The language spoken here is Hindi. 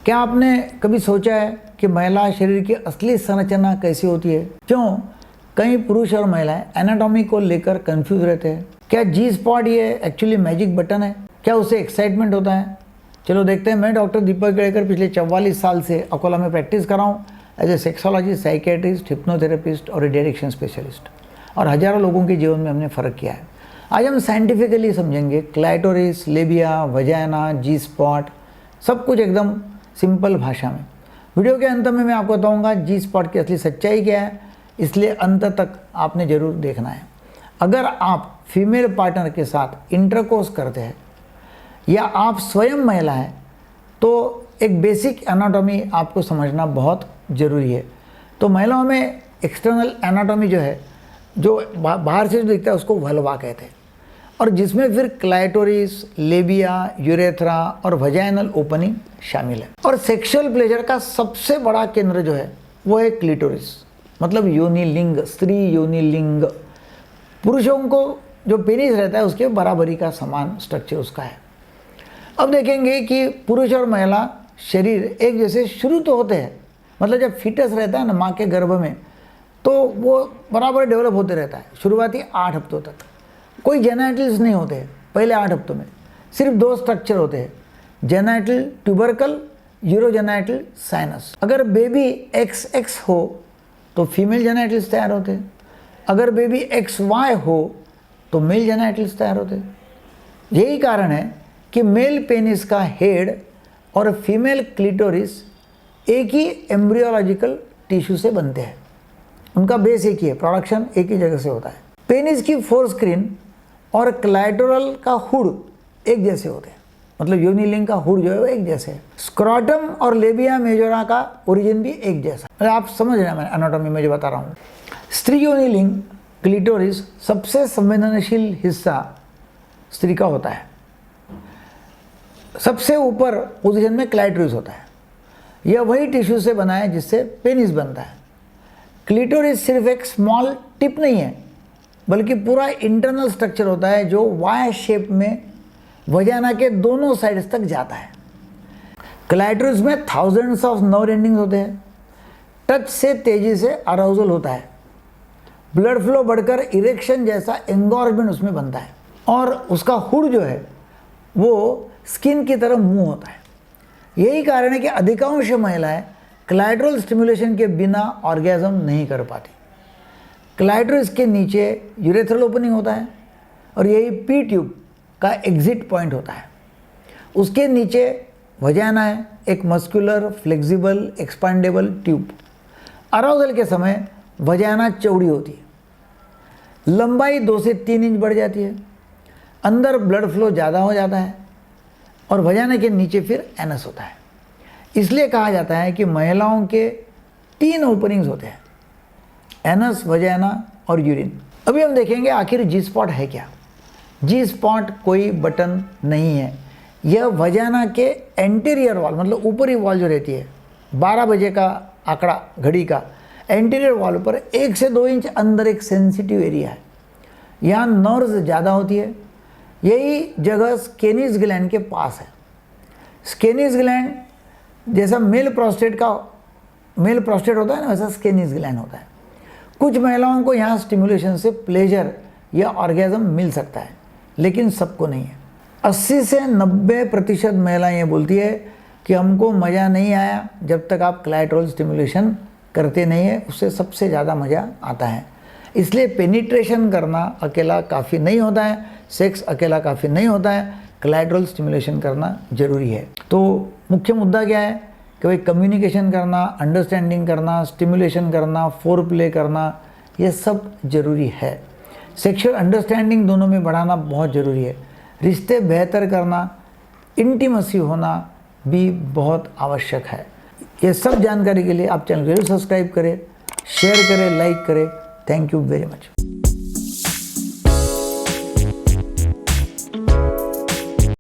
क्या आपने कभी सोचा है कि महिला शरीर की असली संरचना कैसी होती है? क्यों कई पुरुष और महिलाएं एनाटॉमी को लेकर कंफ्यूज रहते हैं? क्या जी स्पॉट ये एक्चुअली मैजिक बटन है? क्या उससे एक्साइटमेंट होता है? चलो देखते हैं। मैं डॉक्टर दीपक केड़कर पिछले 44 साल से अकोला में प्रैक्टिस कर रहा हूँ as a sexologist, psychiatrist, hypnotherapist और डायरेक्शन स्पेशलिस्ट, और हजारों लोगों के जीवन में हमने फ़र्क किया है। आज हम साइंटिफिकली समझेंगे क्लाइटोरिस, लेबिया, वजाइना, जी स्पॉट, सब कुछ एकदम सिंपल भाषा में। वीडियो के अंत में मैं आपको बताऊंगा जी स्पॉट की असली सच्चाई क्या है, इसलिए अंत तक आपने ज़रूर देखना है। अगर आप फीमेल पार्टनर के साथ इंटरकोर्स करते हैं या आप स्वयं महिला हैं तो एक बेसिक एनाटॉमी आपको समझना बहुत ज़रूरी है। तो महिलाओं में एक्सटर्नल एनाटॉमी जो है, जो बाहर से जो दिखता है उसको वल्वा कहते हैं, और जिसमें फिर क्लाइटोरिस, लेबिया, यूरेथ्रा और वजाइनल ओपनिंग शामिल है। और सेक्सुअल प्लेजर का सबसे बड़ा केंद्र जो है वो है क्लिटोरिस, मतलब योनि लिंग, स्त्री योनि लिंग। पुरुषों को जो पेनिस रहता है उसके बराबरी का समान स्ट्रक्चर उसका है। अब देखेंगे कि पुरुष और महिला शरीर एक जैसे शुरू तो होते हैं, मतलब जब फीटस रहता है ना माँ के गर्भ में, तो वो बराबर डेवलप होते रहता है शुरुआती 8 हफ्तों तक। कोई जेनाइटल्स नहीं होते हैं पहले 8 हफ्तों में, सिर्फ 2 स्ट्रक्चर होते हैं, जेनाइटल ट्यूबरकल, यूरोजेनाइटल साइनस। अगर बेबी XX हो तो फीमेल जेनाइटल्स तैयार होते हैं, अगर बेबी XY हो तो मेल जेनाइटल्स तैयार होते हैं। यही कारण है कि मेल पेनिस का हेड और फीमेल क्लिटोरिस एक ही एम्ब्रियोलॉजिकल टिश्यू से बनते हैं, उनका बेस एक ही है, प्रोडक्शन एक ही जगह से होता है। पेनिस की फोरस्क्रीन और क्लाइटोरल का हुड एक जैसे होते हैं, मतलब योनि लिंग का हुड जो है वो एक जैसे है। स्क्रॉटम और लेबिया मेजोरा का ओरिजिन भी एक जैसा। आप समझ रहे हैं मैं एनाटॉमी में जो बता रहा हूँ। स्त्री योनि लिंग क्लिटोरिस सबसे संवेदनशील हिस्सा स्त्री का होता है। सबसे ऊपर पोजीशन में क्लाइटोरिस होता है, यह वही टिश्यू से बना है जिससे पेनिस बनता है। क्लिटोरिस सिर्फ एक स्मॉल टिप नहीं है, बल्कि पूरा इंटरनल स्ट्रक्चर होता है जो वाई शेप में वजाइना के दोनों साइड्स तक जाता है। क्लाइटोरिस में थाउजेंड्स ऑफ नर्व एंडिंग्स होते हैं। टच से तेजी से अराउजल होता है, ब्लड फ्लो बढ़कर इरेक्शन जैसा एंगोर्जमेंट उसमें बनता है, और उसका हुड जो है वो स्किन की तरह मुंह होता है। यही कारण है कि अधिकांश महिलाएं क्लाइटोरल स्टिमुलेशन के बिना ऑर्गेज्म नहीं कर पाती। क्लाइटोरिस के नीचे यूरेथ्रल ओपनिंग होता है और यही पी ट्यूब का एग्जिट पॉइंट होता है। उसके नीचे वजाइना है, एक muscular, flexible, expandable tube. Arousal के समय वजाइना चौड़ी होती है, लंबाई 2 से 3 इंच बढ़ जाती है, अंदर ब्लड फ्लो ज़्यादा हो जाता है, और वजाइना के नीचे फिर एनस होता है। इसलिए कहा जाता है कि महिलाओं के 3 ओपनिंग्स होते हैं, एनस, वजाइना और यूरिन। अभी हम देखेंगे आखिर जी स्पॉट है क्या। जी स्पॉट कोई बटन नहीं है, यह वजाइना के एंटीरियर वॉल, मतलब ऊपरी वॉल जो रहती है, 12 बजे का आंकड़ा घड़ी का, एंटीरियर वॉल पर 1 से 2 इंच अंदर एक सेंसिटिव एरिया है। यहाँ नर्व्स ज़्यादा होती है। यही जगह स्केनिस ग्लैंड के पास है। स्केनिस ग्लैंड जैसा मेल प्रोस्टेट होता है ना, वैसा स्केनिस ग्लैंड होता है। कुछ महिलाओं को यहाँ स्टिमुलेशन से प्लेजर या ऑर्गेज्म मिल सकता है, लेकिन सबको नहीं है। 80 से 90% महिलाएं ये बोलती है कि हमको मज़ा नहीं आया जब तक आप क्लाइटोरल स्टिमुलेशन करते नहीं है, उससे सबसे ज़्यादा मज़ा आता है। इसलिए पेनिट्रेशन करना अकेला काफ़ी नहीं होता है, सेक्स अकेला काफ़ी नहीं होता है, क्लाइटोरल स्टिमुलेशन करना ज़रूरी है। तो मुख्य मुद्दा क्या है कि भाई कम्युनिकेशन करना, अंडरस्टैंडिंग करना, स्टिमुलेशन करना, फोर प्ले करना, ये सब ज़रूरी है। सेक्सुअल अंडरस्टैंडिंग दोनों में बढ़ाना बहुत ज़रूरी है। रिश्ते बेहतर करना, इंटीमेसी होना भी बहुत आवश्यक है। ये सब जानकारी के लिए आप चैनल को जरूर सब्सक्राइब करें, शेयर करें, लाइक करें। Thank you very much.